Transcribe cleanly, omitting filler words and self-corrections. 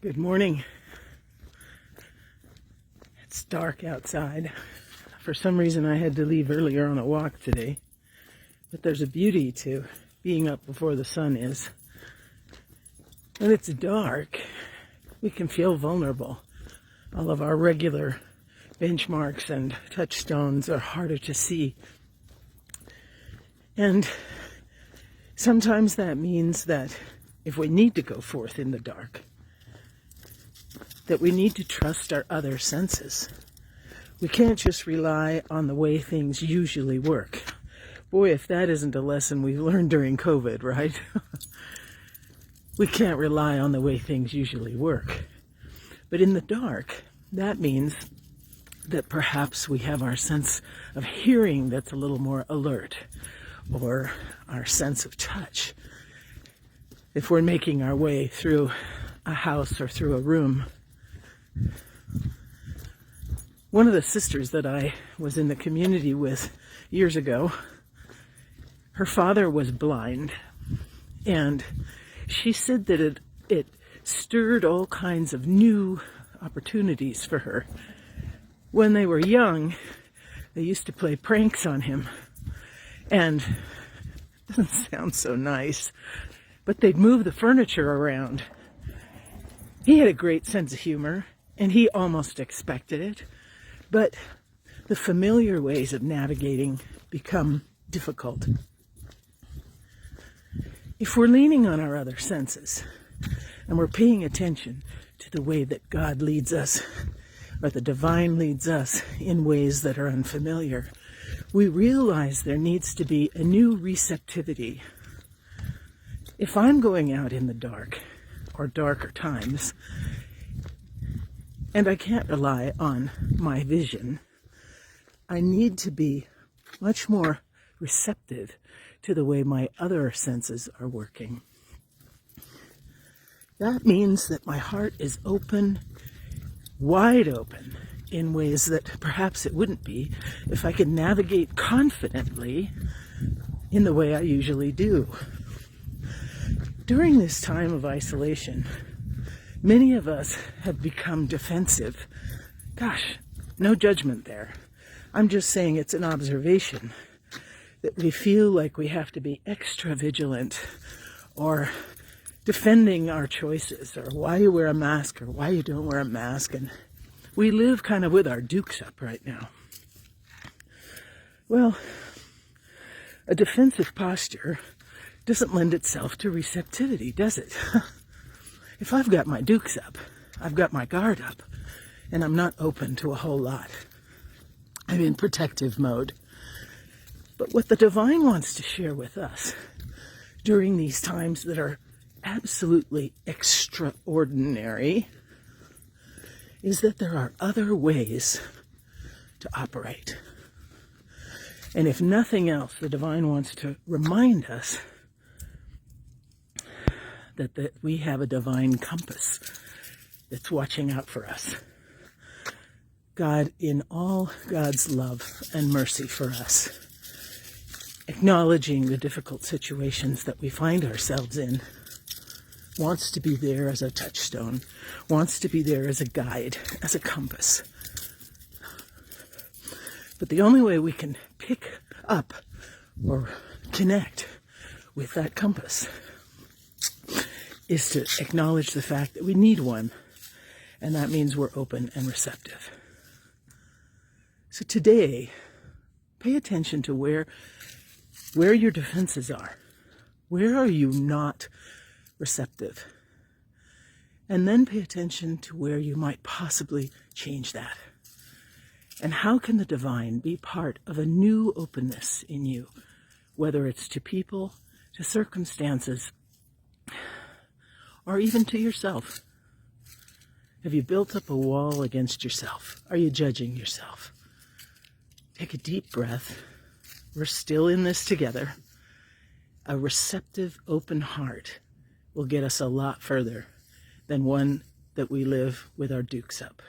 Good morning. It's dark outside. For some reason I had to leave earlier on a walk today. But there's a beauty to being up before the sun is. When it's dark, we can feel vulnerable. All of our regular benchmarks and touchstones are harder to see. And sometimes that means that if we need to go forth in the dark, that we need to trust our other senses. We can't just rely on the way things usually work. Boy, if that isn't a lesson we've learned during COVID, right? We can't rely on the way things usually work. But in the dark, that means that perhaps we have our sense of hearing that's a little more alert, or our sense of touch. If we're making our way through a house or through a room. One of the sisters that I was in the community with years ago, her father was blind, and she said that it stirred all kinds of new opportunities for her. When they were young, they used to play pranks on him, and it doesn't sound so nice, but they'd move the furniture around. He had a great sense of humor, and he almost expected it, but the familiar ways of navigating become difficult. If we're leaning on our other senses, and we're paying attention to the way that God leads us, or the divine leads us in ways that are unfamiliar, we realize there needs to be a new receptivity. If I'm going out in the dark, or darker times, and I can't rely on my vision, I need to be much more receptive to the way my other senses are working. That means that my heart is open, wide open, in ways that perhaps it wouldn't be if I could navigate confidently in the way I usually do. During this time of isolation, many of us have become defensive. Gosh, no judgment there. I'm just saying it's an observation that we feel like we have to be extra vigilant, or defending our choices, or why you wear a mask or why you don't wear a mask. And we live kind of with our dukes up right now. Well, a defensive posture doesn't lend itself to receptivity, does it? If I've got my dukes up, I've got my guard up, and I'm not open to a whole lot. I'm in protective mode. But what the divine wants to share with us during these times that are absolutely extraordinary is that there are other ways to operate. And if nothing else, the divine wants to remind us that we have a divine compass that's watching out for us. God, in all God's love and mercy for us, acknowledging the difficult situations that we find ourselves in, wants to be there as a touchstone, wants to be there as a guide, as a compass. But the only way we can pick up or connect with that compass is to acknowledge the fact that we need one, and that means we're open and receptive. So today, pay attention to where your defenses are. Where are you not receptive? And then pay attention to where you might possibly change that. And how can the divine be part of a new openness in you, whether it's to people, to circumstances, or even to yourself? Have you built up a wall against yourself? Are you judging yourself? Take a deep breath. We're still in this together. A receptive, open heart will get us a lot further than one that we live with our dukes up.